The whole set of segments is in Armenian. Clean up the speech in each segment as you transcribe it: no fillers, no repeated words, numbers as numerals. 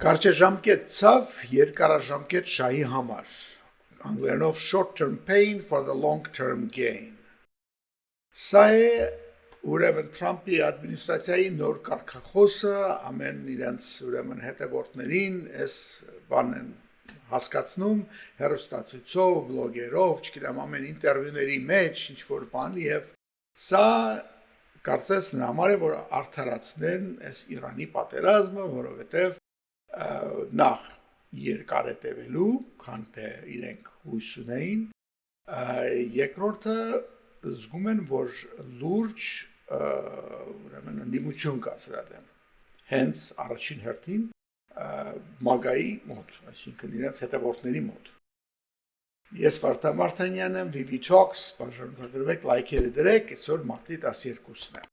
Կարճաժամկետ ցավ երկարաժամկետ շահի համար անգլերենով short-term pain for the long-term gain Սա է ուրեմն Թրամփի ադմինիստրացիայի նոր կարգախոսը ամեն իրենց ուրեմն հետևորդներին այս բանն են հասկացնում հեռուստացույցով, բլոգերով, չգիտեմ ամեն ինտերվյուների մեջ ինչ որ բան եւ սա կարծես նրա համար է որ արդարացնեն այս Իրանի պատերազմը, որովհետեւ նախ երկար է տևելու, քան թե իրենք հույս ունեին, երկրորդը զգում են, որ լուրջ ուրեմն ընդդիմություն կա սրա դեմ, հենց առաջին հերթին մագայի մոտ, այսինքն իրենց հետևորդների մոտ։ Ես Վարդան Վարդանյանն եմ, VV Talks, բաժանորդագրվեք, լայքերը դրեք, այսօր մարտի 12-ն է։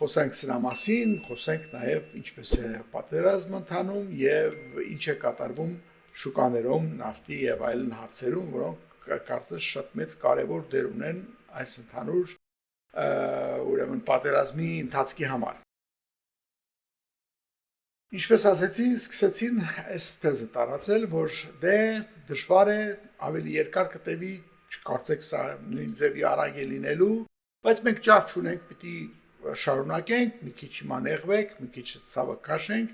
Խոսենք սրա մասին, խոսենք նաև ինչպես է պատերազմը ընթանում եւ ինչ է կատարվում շուկաներում, նավթի եւ այլն հարցերում, որոնք կարծես շատ մեծ կարևոր դեր ունեն այս ընդհանուր ուրեմն պատերազմի ընթացքի համար։ Ինչպես ասեցի, սկսեցին այս թեզը տարածել, որ դե դժվար է ավելի երկար կտևի, չկարծեք սա նույն ձևի արագ է լինելու, բայց մենք ճարճ ունենք, պիտի շարունակենք, մի քիչ մանեղվենք, մի քիչ ցավը քաշենք,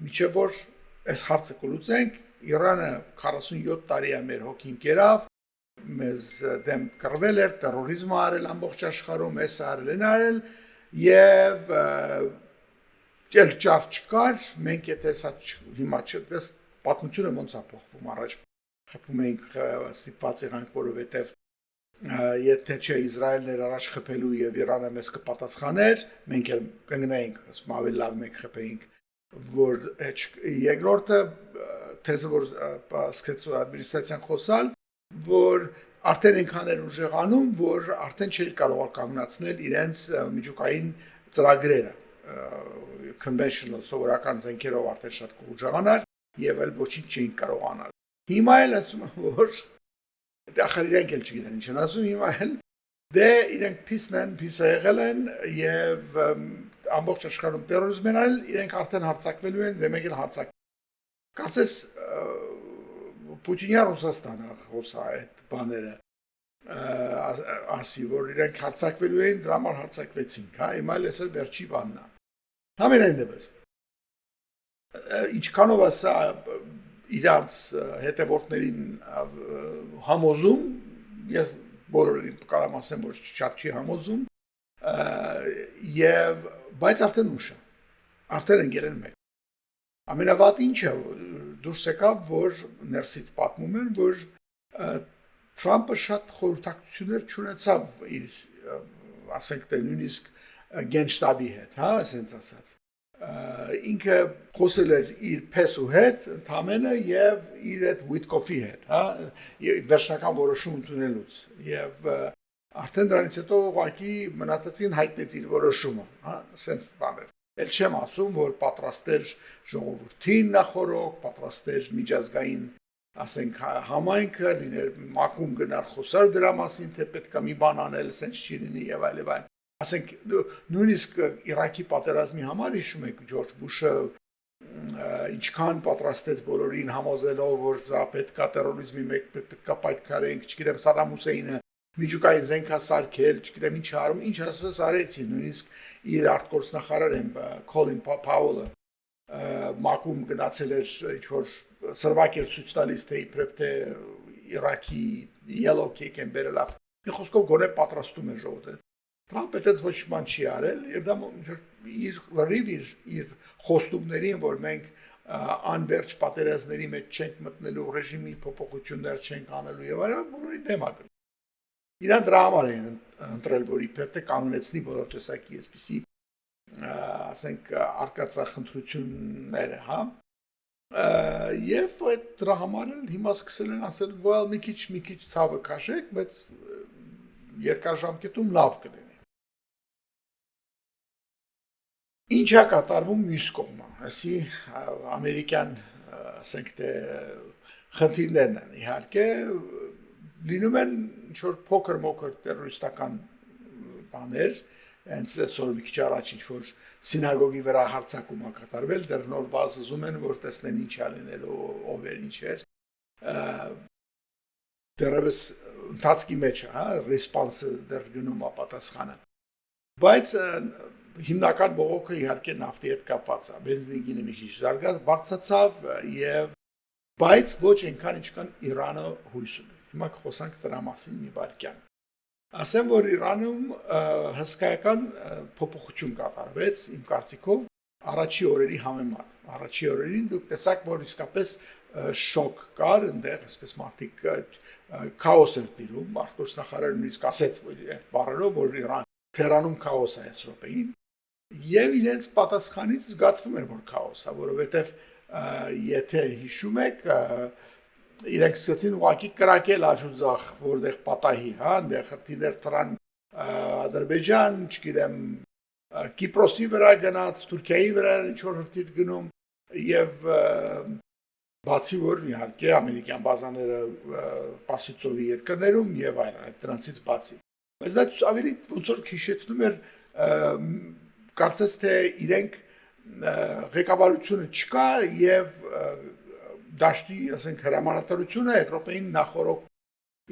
միջև որ այս հարցը կլուծենք, Իրանը 47 տարի է մեր հոգին կերավ, մեզ դեմ կռվել էր, տերորիզմ արել ամբողջ աշխարհում, այս արել, արել եւ դել ճարճ կար, մենք եթե սա հիմա չտես պատմությունը ոնց է փոխվում առաջ խփում ենք ստիպված եղանք որովհետեւ եթե չէ Իսրայելն էր առաջ խփելու եւ Իրանը մեզ կպատասխաներ, մենք էլ կգնայինք, ասում ավելի լավ մենք խփեինք, որ երկրորդը թեզը որ սկսեց ադմինիստրացիան խոսալ, որ արդեն այնքան էր ուժեղանում, որ արդեն չէր կարող կանգնացնել իրենց միջուկային ծրագրերը, conventional սովորական զենքերով արդեն շատ կուժեղանար եւ էլ ոչինչ չէին կարող անել։ Հիմա էլ ասում որ Ախր իրենք էլ չգիտեն ինչ են ասում, հիմա էլ դե իրենք փիսը եղել են եւ ամբողջ աշխարհում տերորիզմ են արել, իրենք արդեն հարձակվելու են, դե մեկ էլ հարձակ։ Կարծես Պուտինյա Ռուսաստանը խոսա այդ բաները ասի, որ իրենք հարձակվելու են, դրա համար հարձակվեցինք, հա, հիմա էլ էսել վերջի բանն է։ Համենայն դեպս ինչքանով է սա իրանց հետևորդներին համոզում, ես բոլորին կարամ ասեմ, որ շատ չի համոզում, եւ բայց արդեն ուշ է, արդեն ընկել են մեկ։ Ամենավատ ինչը դուրս եկավ, որ ներսից պատմում են, որ Թրամփը շատ խորհրդակցություններ չունեցավ իր, ասենք թե նույնիսկ գենշտաբի հետ, հա, ասենց ասած։ Ինքը խոսել էր իր փեսու հետ, ընդամենը եւ իր այդ Վիտկոֆի հետ, հա, վերջնական որոշում ընդունելուց եւ արդեն դրանից հետո ուղղակի մնացածին հայտնեց իր որոշումը, հա, ասենց բաներ։ Էլ չեմ ասում, որ պատրաստ էր ժողովրդին նախորոք, պատրաստ էր միջազգային, ասենք համայնքը, լիներ մակում գնար խոսար դրա մասին, թե պետք է մի բան անել, ասենց չի լինի եւ այլ եւ այլ։ Ասենք նույնիսկ Իրաքի պատերազմի համար հիշում եք Ջորջ Բուշը ինչքան պատրաստեց բոլորին համոզելով որ դա պետքա տերորիզմի մեկ պետքա պայքարենք, չգիտեմ Սադամ Հուսեյնը միջուկային զենքա սարքել, չգիտեմ ինչ արում, ինչ ասես արեցին, նույնիսկ իր արտգործնախարար Քոլին Փաուելը մակում գնացել էր ինչ որ սրվակ էր ցույց տալիս թե իբրև թե Իրաքի yellow cake են բերելավ։ Մի խոսքով գոնե պատրաստում է ժողովուրդը։ Թրամփը դες ոչ ման չի արել եւ դա իր լրիվ իր խոստումներին որ մենք անverջ պատերազմների մեջ չենք մտնելու ռեժիմի փոփոխություններ չենք անելու եւ այլն բոլորի դեմ ակն իրան դրա համար են ընտրել որ իբրև թե կանգնեցնի բոլոր տեսակի այսպիսի ասենք արկածախնդրությունները հա եւ այդ դրա համար էլ հիմա սկսել են ասել well մի քիչ ցավը քաշեք բայց երկարաժամկետում լավ կլինի Ինչ է կատարվում մյուս կողմը, այսի ամերիկյան, ասենք թե խնդիրներն են, իհարկե լինում են ինչ-որ փոքր-մոքր տերորիստական բաներ, հենց այսօր մի քիչ առաջ ինչ որ սինագոգի վրա հարձակում ա կատարվել, դեռ նոր վազ ուզում են որ տեսնեն ինչ ա լինելու, ով էր ինչ էր։ Դեռևս ընթացքի մեջ է, հա, ռեսպոնսը դեռ գնում է պատասխանը։ Բայց հիմնական բողոքը իհարկե նավթի հետ կապված է, բենզինի գինը մի քիչ բարձրացավ եւ բայց ոչ այնքան ինչքան Իրանը հույս ունի։ Հիմա կխոսանք դրա մասին մի վարքյան։ Ասեմ, որ Իրանում հսկայական փոփոխություն կատարվեց, իմ կարծիքով, առաջի օրերի համեմատ։ Առաջի օրերին դուք տեսաք, որ իսկապես շոկ կար, այնտեղ այսպես մարդիկ քաոս էր տիրում, արտգործնախարարը նույնիսկ ասեց այդ բառերով, որ Թերանում քաոս է այս րոպեին, եւ իրենց պատասխանից զգացվում էր, որ քաոս է, որովհետեւ եթե հիշում եք, իրենք սկսեցին ուղղակի կրակել աջուձախ, որտեղ պատահի, հա, այնտեղ խթիներ տրան Ադրբեջան, չգիտեմ, Կիպրոսի վրա գնաց, Թուրքիայի վրա ինչ որ հրթիռ գնում եւ բացի որ իհարկե ամերիկյան բազաները Պասիցովի երկրներում եւ այլն, դրանցից բացի։ Բայց դա ավելի ոնց որ հիշեցնում էր կարծես թե իրենք ղեկավարությունը չկա եւ դաշտի, ասենք, հրամանատարությունը Եվրոպային նախորդ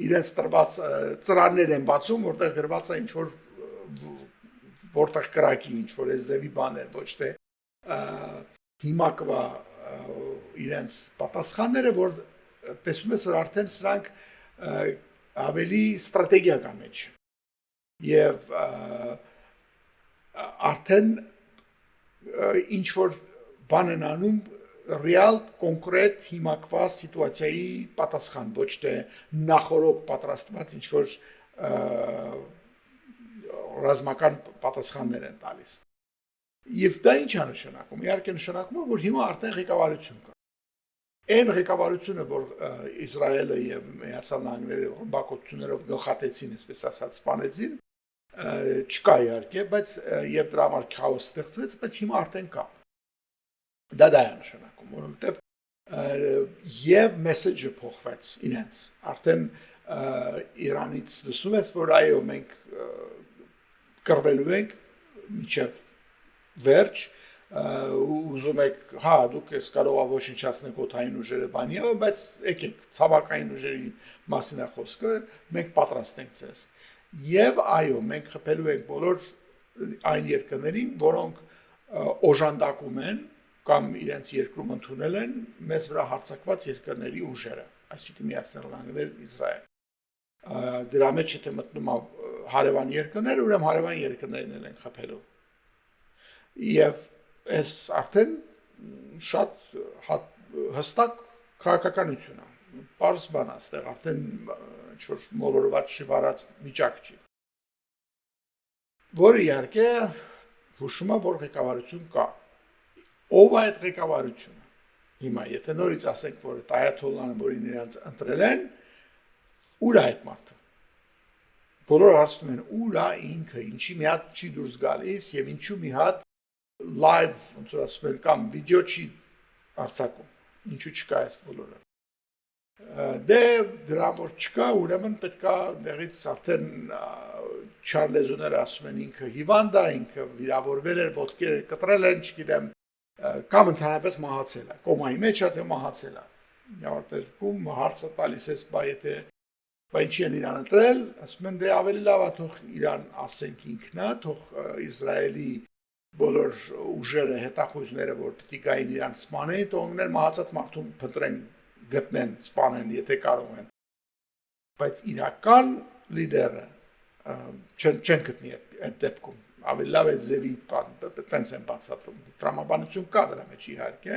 իրենց տրված ծրարներ են բացում, որտեղ գրված է ինչ որ որտեղ կրակի ինչ որ էզևի բաներ, ոչ թե հիմակվա իրենց պատասխանները, որ տեսնում ես որ արդեն սրանք ավելի ստրատեգիա կա մեջ եւ արդեն ինչ որ բան են անում ռեալ կոնկրետ հիմակվա սիտուացիայի պատասխան, ոչ թե նախորդ պատրաստված ինչ որ ռազմական պատասխաններ են տալիս։ Եվ դա ինչ է նշանակում։ Իհարկե նշանակում է, որ հիմա արդեն ղեկավարություն կա։ Այն ղեկավարությունը, որ Իսրայելը եւ Միացյալ Նահանգները ռմբակոծություններով գլխատեցին, այսպես ասած, սպանեցին, չկա իհարկե, բայց եւ դրա համար քաոս ստեղծվեց, բայց հիմա արդեն կա։ Դա է նշանակում, որովհետեւ եւ մեսեջը փոխվեց իրենց։ Արդեն Իրանից լսում ես, որ այո, մենք կռվելու ենք մինչեւ վերջ, ուզում եք, հա, դուք ես կարող ա ոչնչացնեք օդային ուժերը բանի, բայց եկեք, ցավակային ուժերի մասին է խոսքը, մենք պատրաստ ենք ձեզ։ Եվ այո, մենք խփելու ենք բոլոր այն երկրներին, որոնք օժանդակում են կամ իրենց երկրում ընդունել են մեզ վրա հարձակված երկրների ուժերը, այսինքն Միացյալ Նահանգներ, Իսրայել։ Դրա մեջ եթե մտնում է հարևան երկրներ, ուրեմն հարևան երկրներն են խփելու։ Եվ այս արդեն շատ հստակ քաղաքականություն է։ Պարզ բան է, այստեղ արդեն ինչ-որ մոլորված շվարած վիճակ չի։ Որը իհարկե հուշում է, որ ղեկավարություն կա։ Ով է այդ ղեկավարությունը։ Հիմա եթե նորից ասենք, որ այդ այաթոլլան, որին իրենց ընտրել են, ուր է այդ մարդը։ Բոլորը հարցնում են, ուր է ինքը, ինչի մի հատ չի դուրս գալիս եւ ինչու մի հատ live, ոնց որ ասում են, կամ վիդեո չի արձակում, ինչու չկա այս բոլորը։ Դե դրա որ չկա, ուրեմն պետքա դեղից արդեն չարլեզուները ասում են ինքը հիվանդ է, ինքը վիրավորվել էր, ոտքերը կտրել են, չգիտեմ, կամ ընդհանրապես մահացել է, կոմայի մեջ է, թե մահացել է։ Որտեղում հարցը տալիս ես, բայ եթե ինչի են իրան ընտրել, ասում են դե ավելի լավ է թող իրան ասենք ինքնա, թող Իսրայելի բոլոր ուժերը, հետախույզները, որ պիտի գային իրան սպանեն, թողներ մահացած մարդուն փնտրեն, գտնեն, սպանեն, եթե կարող են։ Բայց իրական լիդերը չեն գտնի այդ դեպքում։ Ավելի լավ է ձևի բան, տենց են բացատրում։ Տրամաբանություն կա դրա մեջ իհարկե,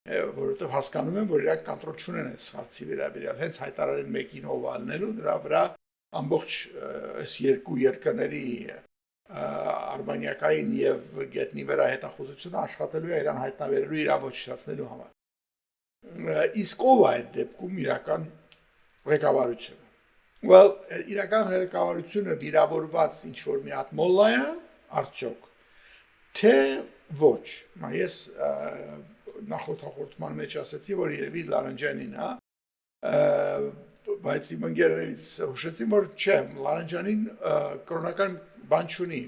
որովհետև հասկանում են, որ իրանք կոնտրոլ չունեն այս հարցի վերաբերյալ։ Հենց հայտարարեն մեկին ով ալնելու, դրա վրա ամբողջ այս երկու երկրների արմենիակային եւ գետնի վրա հետախուզությունը աշխատելու է իրան հայտնաբերելու, իրան ոչնչացնելու համար։ Իսկ ով է այդ դեպքում իրական ղեկավարությունը։ Well, իրական ղեկավարությունը վիրավորված ինչ որ մի հատ մոլլա է, արդյոք, թե ոչ։ Ես նախորդ հաղորդման մեջ ասացի, որ երևի Լարանջանին, հա, բայց իմ ընկերներից հուշեցին, որ չէ, Լարանջանին կրոնական բան չունի,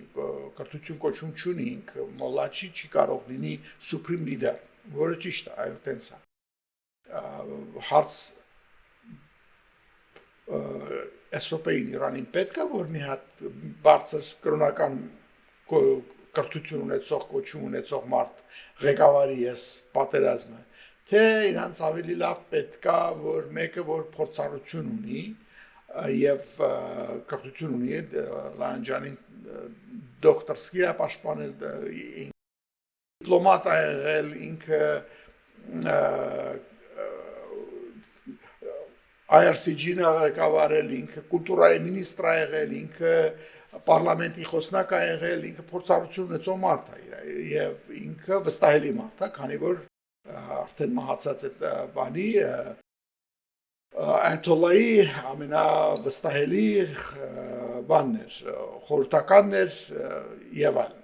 կրթություն կոչում չունի, ինքը մոլաչի չի կարող լինի supreme leader, որը ճիշտ է, այո, տենց է։ Հարց Էսրոպեին Իրանին պետք է որ մի հատ բարձր կրոնական կրթություն ունեցող կոչում ունեցող մարդ ղեկավարի ես պատերազմը, թե իրանց ավելի լավ պետք է որ մեկը որ փորձառություն ունի եւ կրթություն ունի Լանջանին դոկտորսկի է պաշտպանել դիպլոմատ է եղել ինքը IRCG-ն ղեկավարել, ինքը կուլտուրայի մինիստր է եղել, ինքը պարլամենտի խոսնակ է եղել, ինքը փորձառություն ունեցող մարդ է եւ ինքը վստահելի մարդ է, քանի որ արդեն մահացած այդ բանի Այաթոլլայի ամենավստահելի բանն էր, խորհրդականն էր եւ այլն։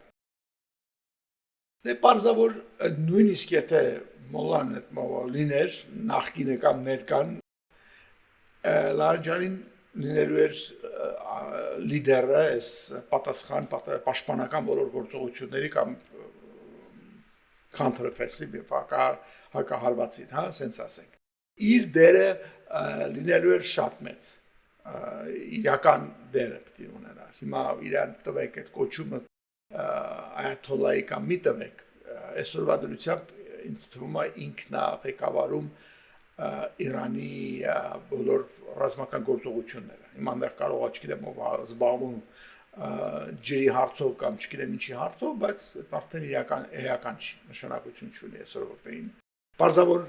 Դե պարզավոր նույնիսկ եթե մոլան լիներ նախկինը կամ ներկան Լարանջանին լինելու էր լիդերը այս պատասխան պաշտպանական բոլոր գործողությունների կամ counter-offensive հակահարվածին, հա, սենց ասենք։ Իր դերը լինելու էր շատ մեծ, իրական դերը պիտի ունենար։ Հիմա իրան տվեք այդ կոչումը Այաթոլլայի կամ մի տվեք, այսօրվա դրությամբ ինձ թվում է ինքն է ղեկավարում Իրանի բոլոր ռազմական գործողությունները։ Հիմա այնտեղ կարող է չգիտեմ ով զբաղվում ջրի հարցով կամ չգիտեմ ինչի հարցով, բայց արդեն էական չի, նշանակություն չունի այսօր որտեղին։ Պարզավոր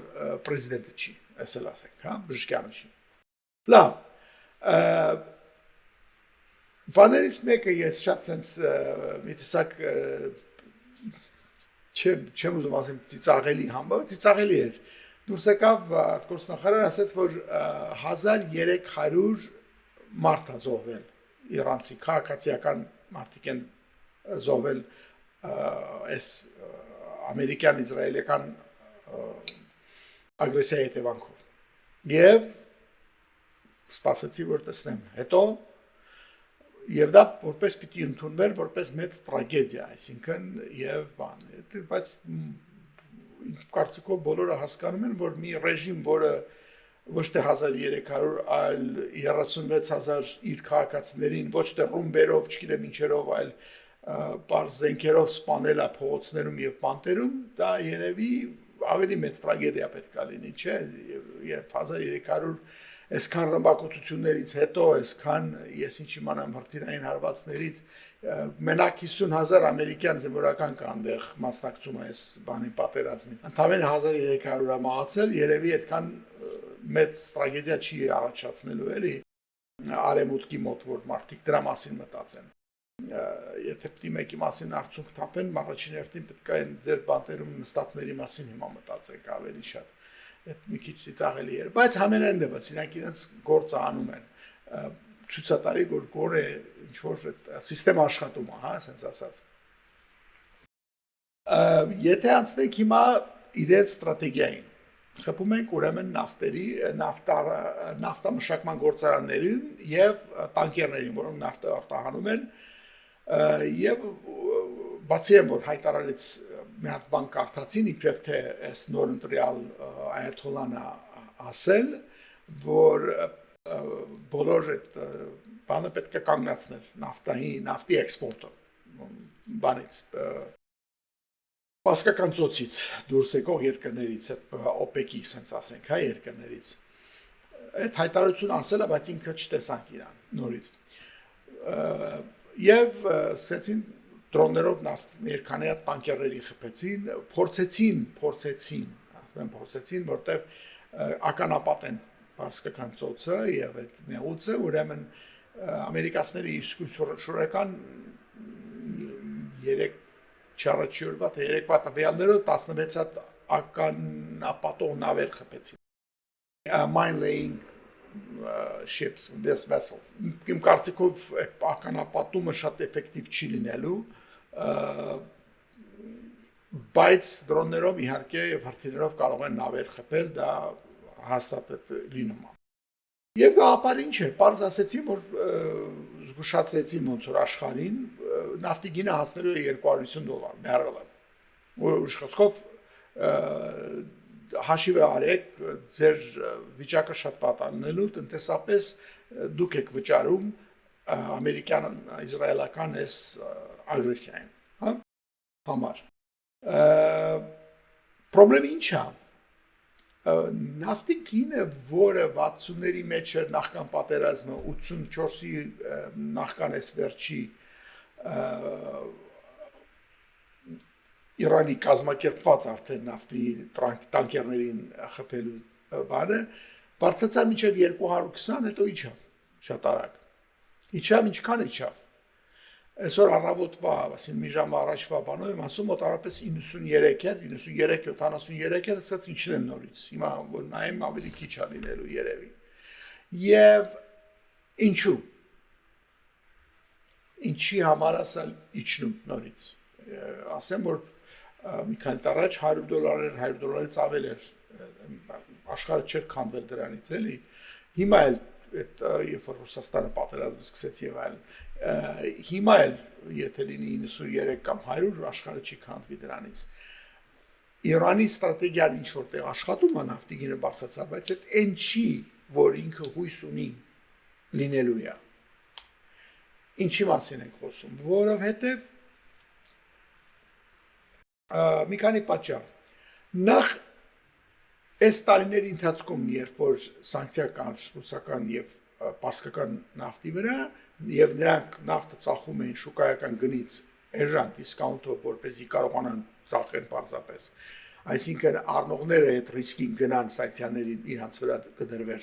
պրեզիդենտը չի, այսել ասենք, հա, բժշկյանը չի։ Լավ։ Բաներից մեկը ես շատ sense մի տեսակ չեմ ուզում ասեմ ծիծաղելի համբավ, ծիծաղելի էր։ Դուրս եկավ արտգործնախարարը ասաց, որ 1300 մարդ է զոհվել իրանցի քաղաքացիական մարդիկ են զոհվել այս ամերիկյան իսրայելական ագրեսիայի հետևանքով։ Եվ սպասեցի որ տեսնեմ, հետո եւ դա որպես պիտի ընդունվեր որպես մեծ տրագեդիա, այսինքն եւ բան, բայց կարծիքով բոլորը հասկանում են, որ մի ռեժիմ, որը ոչ թե 1300, այլ 36000 իր քաղաքացիներին ոչ թե ռումբերով, չգիտեմ ինչերով, այլ պարզ զենքերով սպանել է փողոցներում եւ բանտերում, դա երևի ավելի մեծ տրագեդիա պետք է լինի, չէ՞, եւ 1300 այսքան ռմբակոծություններից հետո, այսքան ես ինչ իմանամ հրթիռային հարվածներից մենակ 50000 ամերիկյան զինվորական կան դեղ մասնակցում այս բանի պատերազմին։ Ընդամենը 1300-ը մահացել, երևի այդքան մեծ տրագեդիա չի առաջացնելու էլի արևմուտքի մոտ, որ մարդիկ դրա մասին մտածեն։ Եթե պիտի մեկի մասին արդյունք թափեն, առաջին հերթին պետք է ձեր բանտերում նստածների մասին հիմա մտածեք ավելի շատ։ Այդ մի քիչ ծիծաղելի էր, բայց համենայն դեպս իրանք իրենց գործը անում են։ Ցույցատարի որ գորե ինչ որ սիստեմ աշխատում է, հա, ասենց ասած։ Եթե անցնենք հիմա իրենց ստրատեգիային, խփում ենք ուրեմն նավթերի, նավթամշակման գործարաններին եւ տանկերներին, որոնք նավթը արտահանում են, եւ բացի այն որ հայտարարից մի հատ բան կարդացին, իբրև թե այս նոր ընտրյալ Այաթոլլան ասել, որ բոլոր այդ բանը պետք է կանգնացնել նավթի էքսպորտը բանից Պասկական ծոցից դուրս եկող երկրներից, OPEC-ի, ասենք ասենք, հա, երկրներից։ Այդ հայտարարություն ասել է, բայց ինքը չտեսանք իրան նորից։ Եվ ասեցին դրոններով երկանի հատ տանկերների խփեցին, փորձեցին, որտեվ ականապատ են Պասկական ծոցը եւ այդ նեղուցը, ուրեմն ամերիկացիները իսկույն երեք չառաջյուրվա թե երեկվա տվյալներով 16 հատ ականապատող նավեր խփեցին։ Mine laying ships, vessels։ Իմ կարծիքով ականապատումը շատ էֆեկտիվ չի լինելու, բայց դրոններով իհարկե եւ հրթիռներով կարող են նավեր խփել, դա հաստատ է լինում։ Եվ գաղափար ինչ էր, պարզ ասեցի, որ զգուշացեցի ոնց որ աշխարհին նավթի գինը հասնելու է $250 բեռելը։ Ուրիշ խոսքով հաշիվ արեք ձեր վիճակը շատ պատանելու տնտեսապես դուք եք վճարում ամերիկյան իսրայելական այս ագրեսիային, հա, համար։ Պրոբլեմը ինչ է։ Նավթի գինը, որը 60-ների մեջ էր նախքան պատերազմը, 84-ի նախքան այս վերջի Իրանի կազմակերպված արդեն նավթի տանկերներին խփելու բանը, բարձրացավ մինչև 220, հետո իջավ շատ արագ։ Իջավ ինչքան իջավ։ Այսօր առավոտվա, ասին մի ժամ առաջվա բանով եմ ասում, մոտավորապես 93 էր, 93-73 էր, ասած իջնեն նորից։ Հիմա որ նայեմ ավելի քիչ է լինելու երևի։ Եվ ինչու։ Ինչի համար ասալ իջնում նորից։ Ասեմ որ մի քանի տար առաջ $100 էր, $100-ից ավել էր, աշխարհը չէր քանդվել դրանից էլի։ Հիմա էլ այդ երբ որ Ռուսաստանը պատերազմ սկսեց եւ այլն, հիմա էլ եթե լինի 93 կամ 100, աշխարհը չի քանդվի դրանից։ Իրանի ստրատեգիան ինչ որտեղ աշխատում է նավթի գինը բարձրացավ, բայց այդ այն չի, որ ինքը հույս ունի լինելու է։ Ինչի մասին ենք խոսում, որովհետեւ մի քանի պատճառ։ Նախ այս տարիների ընթացքում, երբ որ սանկցիա կար ռուսական եւ պարսկական նավթի վրա եւ նրանք նավթը ծախում էին շուկայական գնից էժան դիսկաունտով, որպեսզի կարողանան ծախեն պարզապես։ Այսինքն առնողները այդ ռիսկին գնան սանկցիաներին իրանց վրա կդրվեր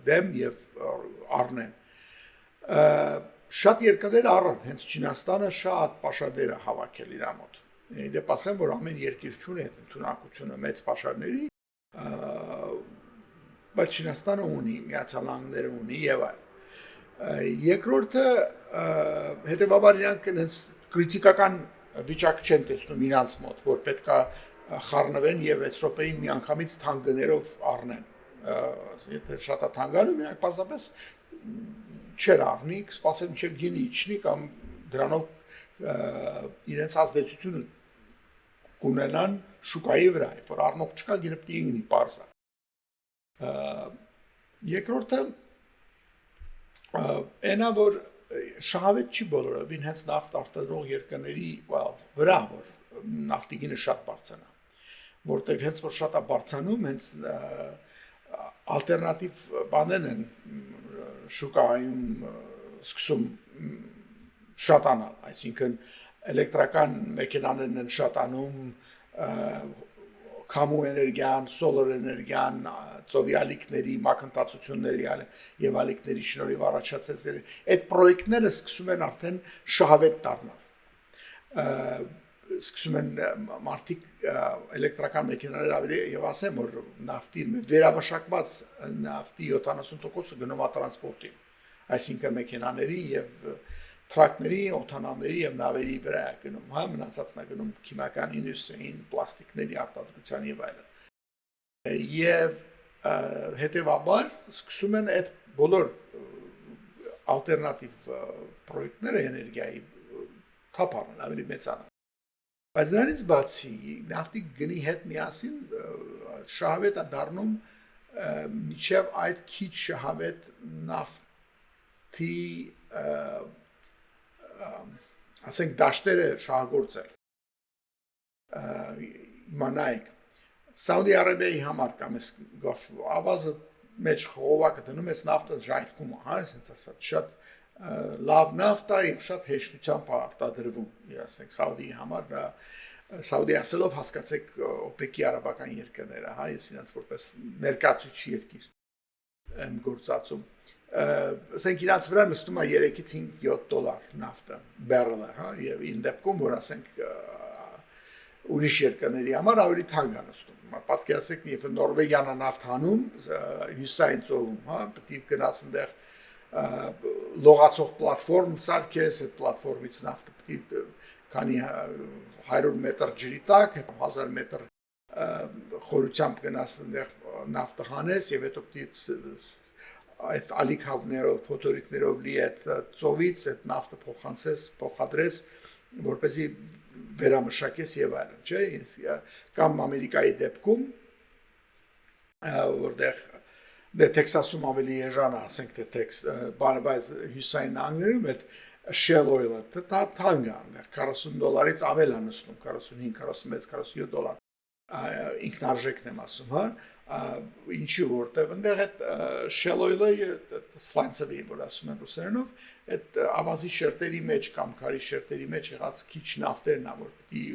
դեմ եւ առնեն։ Շատ երկրներ առան, հենց Չինաստանը շատ պաշարներ է հավաքել իր մոտ։ Դե ասեմ, որ ամեն երկիր չունի այդ ընդունակությունը մեծ պաշարների, բայց Չինաստանը ունի, Միացյալ Նահանգները ունի եւ այլն։ Երկրորդը հետեւաբար իրանք այնց քրիտիկական վիճակ չեն տեսնում իրանց մոտ, որ պետքա խառնվեն եւ 6 րոպեին միանգամից թանկ գներով առնեն։ Եթե շատ է թանկանում, իրանք պարզապես չեր առնի, կսպասեն մինչև գինը իջնի կամ դրանով իրենց ազդեցությունը կունենան շուկայի վրա, որ առնող չկա, գինը պետք է ինգնի պարզա։ Երկրորդը այնա, որ շահավետ չի բոլորովին հենց նավթ արտադրող երկրների վրա, որ նավթի գինը շատ բարձրանա, որտեղ հենց որ շատ է բարձրանում, հենց ալտերնատիվ բաներ են շուկայում սկսում շատանալ, այսինքն էլեկտրական մեքենաներն են շատանում, քամու էներգիան, սոլար էներգիան, ծովի ալիքների, մակընթացությունների եւ ալիքների շնորհիվ առաջացած այդ պրոյեկտները սկսում են արդեն շահավետ դառնալ։ Սկսում են մարդիկ էլեկտրական մեքենաներ ավելի եւ ասեմ որ նավթի վերամշակված նավթի 70%-ը գնում է տրանսպորտին, այսինքն մեքենաների եւ թրակների, օդանավերի եւ նավերի վրա է գնում, հա, մնացածն է գնում քիմիական ինդուստրիային, պլաստիկների արտադրության եւ այլն։ Եվ հետեւաբար սկսում են այդ բոլոր ալտերնատիվ պրոյեկտները էներգիայի թափառն ավելի մեծանան։ Բայց դրանից բացի նավթի գնի հետ միասին շահավետ է դառնում միջև այդ քիչ շահավետ նավթի ասենք դաշտերը շահագործել։ Իմանայք Սաուդի Արաբիայի համար կամ ավազը մեջ խողովակը դնում ես նավթը ժայթքում, հա, ասենց ասած, շատ լավ նավթ է եւ շատ հեշտությամբ արտադրվում, ասենք Սաուդիի համար դա Սաուդի ասելով հասկացեք OPEC-ի արաբական երկրները, հա, ես իրենց որպես ներկայացուցիչ երկիր եմ գործածում։ Ասենք իրանց վրա նստում է 3-ից 5-7 դոլար նավթը բեռելը, հա, եւ ին դեպքում որ ասենք ուրիշ երկրների համար ավելի թանկ է նստում։ Պատկերացրեք, երբ Նորվեգիան նավթ հանում հյուսային ծովում, հա, պետք է գնաս այնտեղ լողացող պլատֆորմ սարքես, այդ պլատֆորմից նավթը պետք է քանի 100 մետր ջրի տակ, 1000 մետր խորությամբ գնաս այնտեղ նավթը հանես եւ հետո պետք է այդ ալիքավներով, փոթորիկներով լի այդ ծովից այդ նավթը փոխադրես, որպեսզի վերամշակես եւ այլն, չէ՞, կամ Ամերիկայի դեպքում որտեղ դե Տեքսասում ավելի էժան է, ասենք թե բայց հյուսային նահանգներում այդ shale oil-ը դա թանկ է, $40-ից ավել է նստում, 45, 46, 47 դոլար ինքնարժեքն եմ ասում, հա, ինչու որտեղ այնտեղ այդ shale oil-ը սլանցվի, որ ասում են ռուսերենով, այդ ավազի շերտերի մեջ կամ քարի շերտերի մեջ եղած քիչ նավթերն է, որ պիտի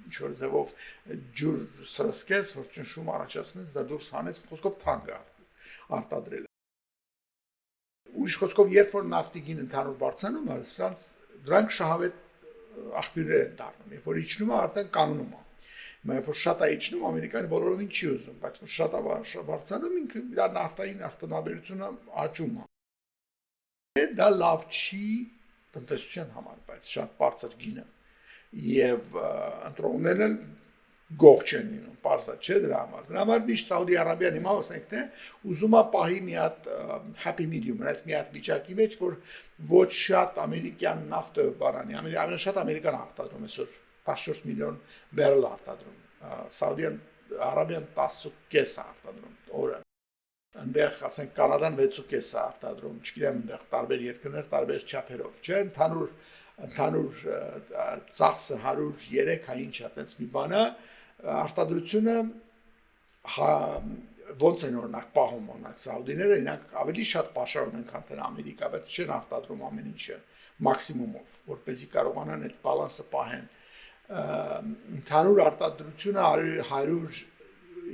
ինչ-որ ձևով ջուր սրսկես, որ ճնշում առաջացնես, դա դուրս հանես, խոսքով թանկ է արտադրել։ Ուրիշ խոսքով, երբ որ նավթի գին ընդհանուր բարձրանում է, դրանք շահավետ աղբյուրներ են դառնում, երբ որ իջնում է, արդեն կանգնում է։ Երբ որ շատ է իջնում, Ամերիկան բոլորովին չի ուզում, բայց որ շատ է բարձրանում, ինքը իր նավթային արտոնաբերությունը աճում է։ Դա լավ չի տնտեսության համար, բայց շատ բարձր գինը եւ ընտրողներն էլ գող չեն լինում, պարզա չէ դրա համար։ Դրա համար միշտ Սաուդի Արաբիան հիմա ասենք թե ուզում է պահի մի հատ happy medium, այս մի հատ վիճակի մեջ, որ ոչ շատ ամերիկյան նավթը բանանի, ամենաշատ ամերիկան արտադրում այսօր 14 միլիոն բարել արտադրում, Սաուդյան Արաբիան 10.5 արտադրում օրը։ Այնտեղ ասենք Կանադան 6.5 արտադրում, չգիտեմ, այնտեղ տարբեր երկրներ տարբեր չափերով, չէ՞, ընդհանուր ծախսը 103 հա ինչ է, այդպես մի բան է, արտադրությունը ոնց են օրինակ պահում օրինակ սաուդիները, իրանք ավելի շատ պաշար ունեն, քան թե Ամերիկա, բայց չեն արտադրում ամեն ինչը մաքսիմումով, որպեսզի կարողանան այդ բալանսը պահեն։ Ընդհանուր արտադրությունը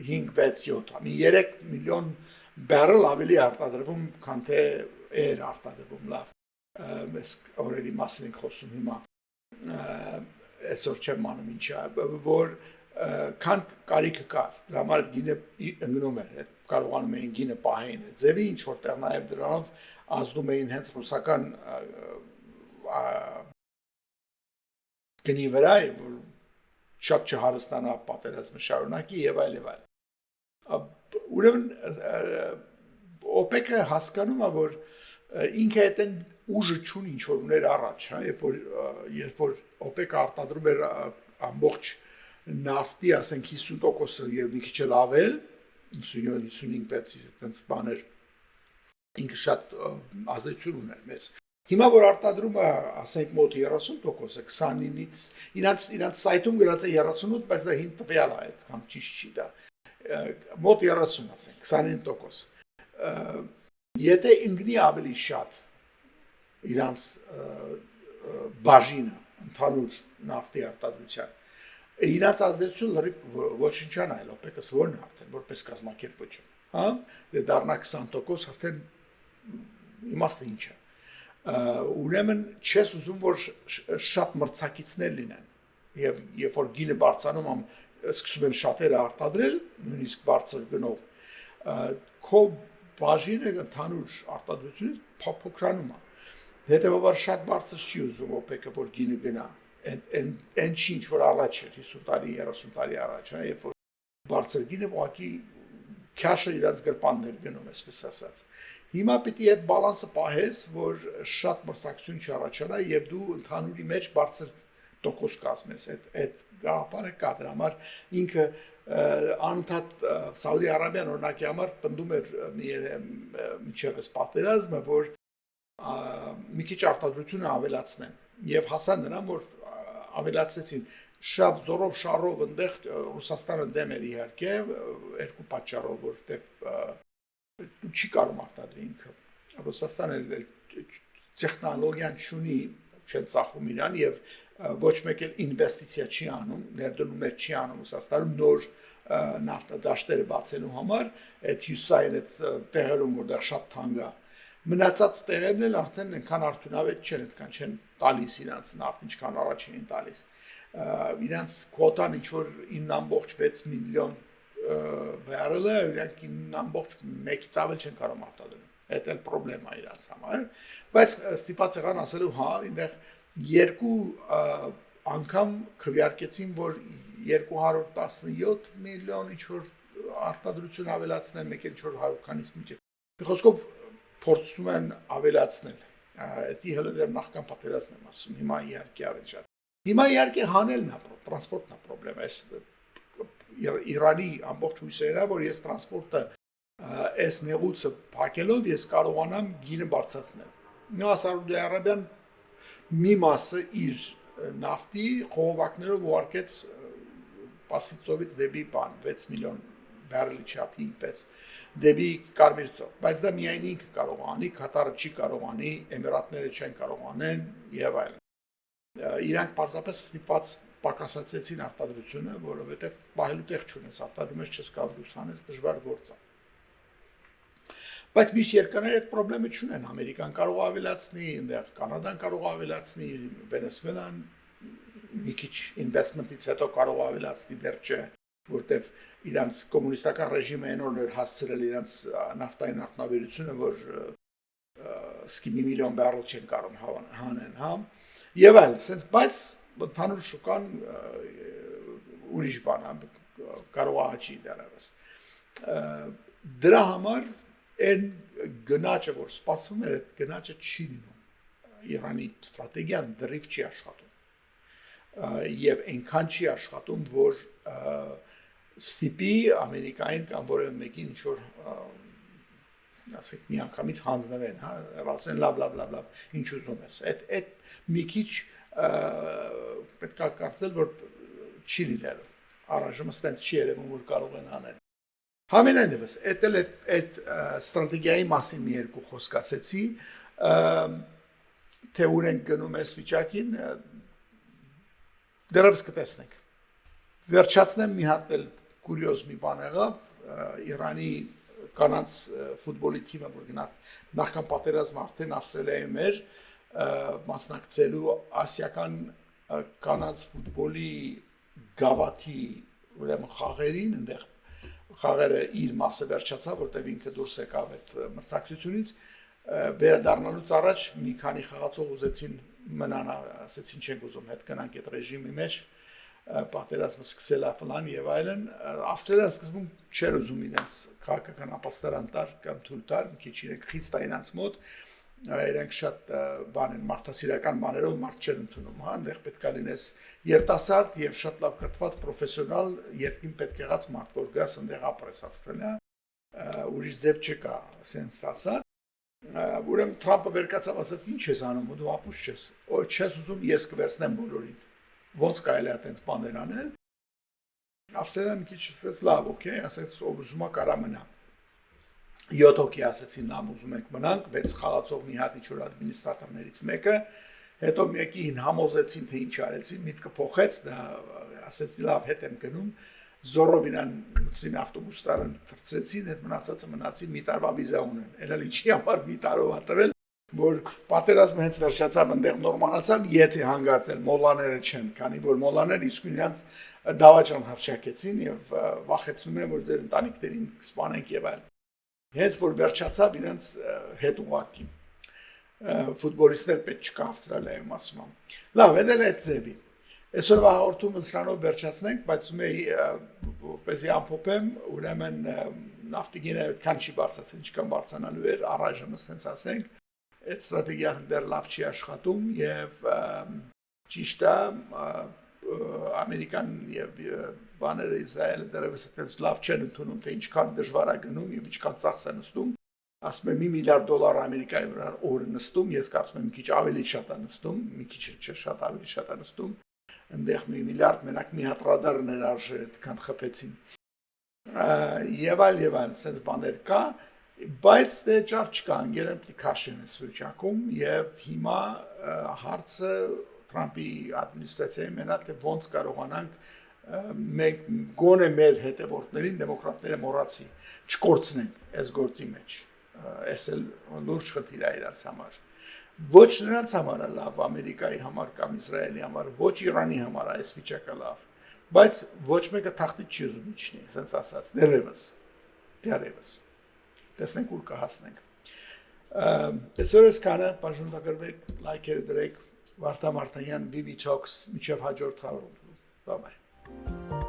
105-6-7, ամի 3 միլիոն բարել ավելի արտադրվում, քան թե էր արտադրվում, լավ։ Mēs օրերի մասին ենք խոսում հիմա, այսօր չեմ անում ինչա, որ քան կարիքը կար, դրա համար գինը ընկնում էր, կարողանում էին գինը պահեին, ձևի ինչ որտեղ նաև դրանով ազդում էին հենց ռուսական գնի վրա, որ շատ չհարստանա պատերազմը շարունակի եւ այլ եւ այլ։ Ուրեմն OPEC-ը հասկանում է, որ ինքը այդեն ուժը չունի ինչ որ ուներ առաջ, հա, երբ որ OPEC-ը արտադրում էր ամբողջ նավթի, ասենք 50%-ը եւ մի քիչ էլ ավել, 57-55 այդպես բաներ, ինքը շատ ազդեցություն ուներ մեծ։ Հիմա որ արտադրում է, ասենք մոտ 30%-ը 29-ից, իրանց սայթում գրած է 38, բայց դա հին տվյալ է, այդքան ճիշտ չի դա։ Մոտ 30, ասենք 29%։ Եթե ընկնի ավելի շատ իրանց բաժինը ընդհանուր նավթի արտադրության, իրանց ազդեցությունը լրիվ ոչնչան այլ OPEC-ը սվորն է արդեն որպես կազմակերպություն, հա, դե դառնա 20% արդեն իմաստը ինչ է։ Ուրեմն չես ուզում որ շատ մրցակիցներ լինեն եւ երբ որ գինը բարձրանում սկսում են շատերը արտադրել, նույնիսկ բարձր գնով, քո բաժինը ընդհանուր արտադրությունից փոքրանում է։ Հետևաբար շատ բարձր չի ուզում OPEC-ը որ գինը գնա, այն չի ինչ որ առաջ էր 50 տարի, 30 տարի առաջ, հա, երբ որ բարձր գինը ուղղակի քաշը իրաց գրպաններ գնում, այսպես ասած։ Հիմա պիտի այդ բալանսը պահես, որ շատ մրցակցություն չառաջանա եւ դու ընդհանուրի մեջ բարձր տոկոս կազմես, այդ գաղափարը կա դրա համար ինքը անընդհատ Սաուդի Արաբիան օրինակի համար պնդում էր միջևս պատերազմը, որ մի քիչ արտադրությունը ավելացնեն եւ հասան նրան, որ ավելացեցին շատ զորով շարով այնտեղ Ռուսաստանը դեմ էր իհարկե երկու պատճառով, որտեղ չի կարող արտադրել ինքը Ռուսաստանը տեխնոլոգիան չունի, չեն ծախում իրան եւ ոչ մեկ էլ ինվեստիցիա չի անում, ներդրումներ չի անում Ռուսաստանում նոր նավթադաշտերը բացելու համար, այդ հյուսային այդ տեղերում որտեղ շատ թանկ է, մնացած տեղերն էլ արդեն այնքան արդյունավետ չեն, այդքան չեն տալիս իրանց նավթ, ինչքան առաջ էին տալիս։ Իրանց քվոտան ինչ որ 9.6 միլիոն բարելը, իրանք 9.1-ից ավել չեն կարող արտադրել։ Այդ էլ խնդրեմ է իրանց համար, բայց ստիպած եղան ասելու, հա, այնտեղ երկու անգամ քվեարկեցին, որ 217 միլիոն ինչ որ արտադրություն ավելացնեն, մեկ էլ ինչ որ 100 քանից միջև։ Խոսքով փորձում են ավելացնել Դա հələ դեռ նախքան պատերազմն եմ ասում, հիմա իհարկե ավելի շատ։ Հիմա իհարկե հանելն է, տրանսպորտն է խնդրեմ, այս Իրանի ամբողջ հույսերը, որ ես տրանսպորտը այս նեղուցը փակելով ես կարողանամ գինը բարձրացնել։ Նա Սաուդյան Արաբիան մի մասը իր նավթի խողովակներով ուղարկեց Պասիցովից դեպի 6 միլիոն բարելի չափի ինքնեց դեպի Կարմիր ծով, բայց դա միայն ինքը կարող անի, Կատարը չի կարող անի, Էմիրատները չեն կարող անեն եւ այլն։ Իրանք պարզապես ստիպված պակասացեցին արտադրությունը, որովհետեւ պահելու տեղ չունես, արտադրում ես չես կարող դուրս անես, դժվար գործ է։ Բայց մյուս երկրները այդ խնդրեմը չունեն, Ամերիկան կարող է ավելացնի, այնտեղ Կանադան կարող է ավելացնի, Վենեսուելան մի քիչ investment-ից հետո կարող է ավելացնի դեռ չէ, որտեվ իրանց կոմունիստական ռեժիմը այնօր էր հասցրել իրանց նավթային արտադրությունը, որ սկի 1 միլիոն բարել չեն կարող հանեն, հա։ Եվ այլ, sense բայց ընդհանուր շուկան ուրիշ բան է, կարող է աճի դեռևս։ Դրա համար այն գնաճը, որ սպասվում էր, այդ գնաճը չի լինում։ Իրանի ստրատեգիան դեռիվ չի աշխատում։ Եվ այնքան չի աշխատում, որ ստիպի Ամերիկային կամ որևէ մեկին ինչ-որ ասենք մի անգամից հանձնվեն, հա, ասեն լավ, ինչ ուզում ես։ Այդ մի քիչ պետք է կարծել, որ չի լինելու։ Առայժմ ստենց չի երևում, որ կարող են անել։ Համենայնդեպս, այդ ստրատեգիայի մասին մի երկու խոսք ասեցի, թե ուր ենք գնում այս վիճակին, դեռևս կտեսնենք։ Վերջացնեմ մի հատ էլ կուրիոզ մի բան եղավ, Իրանի կանանց ֆուտբոլի թիմը, որ նախքան պատերազմը արդեն Ավստրալիայում էր, մասնակցելու ասիական կանանց ֆուտբոլի գավաթի ուրեմն խաղերին, այնտեղ խաղերը իր մասը վերջացավ, որտեղ ինքը դուրս եկավ այդ մրցակցությունից, վերադառնալուց առաջ մի քանի խաղացող ուզեցին մնան, ասեցին չենք ուզում հետ գնանք այդ ռեժիմի մեջ, պատերազմը սկսել է ֆլան եւ այլն, Ավստրալիան սկզբում չէր ուզում իրենց քաղաքական ապաստարան տար կամ թույլ տար, մի քիչ իրենք խիստ է իրենց մոտ, իրենք շատ բան են, մարդասիրական բաներով մարդ չեն ընդունում, հա, այնտեղ պետք է լինես երիտասարդ եւ շատ լավ կրթված պրոֆեսիոնալ երկին պետք եղած մարդ, որ գաս այնտեղ ապրես Ավստրալիա, ուրիշ ձև չկա, ասենց ասա։ Ուրեմն Թրամփը վերկացավ, ասաց ինչ ես անում, դու ապուշ չես, չես ուզում, ես կվերցնեմ բոլորին։ Ոնց կարելի է այդպես բաներ անել։ Ավստրալիան մի քիչ ասաց լավ, օքեյ, ասաց ով ուզում է կարա մնա։ 7 հոգի ասեցին լավ ուզում ենք մնանք, 6 խաղացող մի հատ ինչ-որ ադմինիստրատորներից մեկը, հետո մեկին համոզեցին թե ինչ արեցին, միտքը փոխեց, դա ասեց լավ հետ եմ գնում, զորով իրան մտցին ավտոբուս տարան, թռցրեցին, այդ մնացածը մնացին մի տարվա վիզա ունեն։ Էլի ինչի համար մի տարով ա տվել, որ պատերազմը հենց վերջացավ, այնտեղ նորմալացավ, եթե հանգարցել մոլաները չեն, քանի որ մոլաները իսկույն իրանց դավաճան հրճակեցին եւ վախեցնում են, որ ձեր ընտանիքներին կսպանենք եւ այլն։ Հենց որ վերջացավ իրանց հետ ուղարկի։ Ֆուտբոլիստներ պետք չկա Ավստրալիայում ասում եմ։ Լավ, դա էլ այդ ձևի։ Այսօրվա հաղորդումը սրանով վերջացնենք, բայց որպեսզի ամփոփեմ, ուրեմն նավթիգինը այդքան չի բարձրացել, ինչքան բարձրանալու էր առայժմ, ասենց ասենք, այդ ստրատեգիան դեռ լավ չի աշխատում եւ ճիշտ է Ամերիկան եւ բաները Իսրայելը դեռևս այդպես լավ չեն ընդունում, թե ինչքան դժվար է գնում եւ ինչքան ծախս է նստում։ Ասում եմ $1 միլիարդ Ամերիկայի վրա օրը նստում, ես կարծում եմ մի քիչ ավելի շատ է նստում, մի քիչ չէ, շատ ավելի շատ է նստում։ Այնտեղ $1 միլիարդ մենակ մի հատ ռադարներ արժեր այդքան խփեցին։ Եվ այլ, sense բաներ կա, բայց դե ճար չկա, անգերեմ պիտի քաշեն այս վիճակում եւ հիմա հարցը Թրամփի ադմինիստրացիայի մենակ թե ոնց կարողանանք մենք գոնե մեր հետևորդներին դեմոկրատները մոռացի չկորցնենք այս գործի մեջ, այս էլ լուրջ խնդիր է իրաց համար։ Ոչ նրանց համար է լավ Ամերիկայի համար կամ Իսրայելի համար, ոչ Իրանի համար է այս վիճակը լավ, բայց ոչ մեկը թախտի չի ուզում իջնի, ասենց ասած, դեռևս։ Տեսնենք ուր կհասնենք։ Այսօրս կանը բաժանորդագրվեք, լայքերը դրեք, Վարդան Մարտանյան, VV Talks, միջև հաջորդ խաղում։ Bye bye.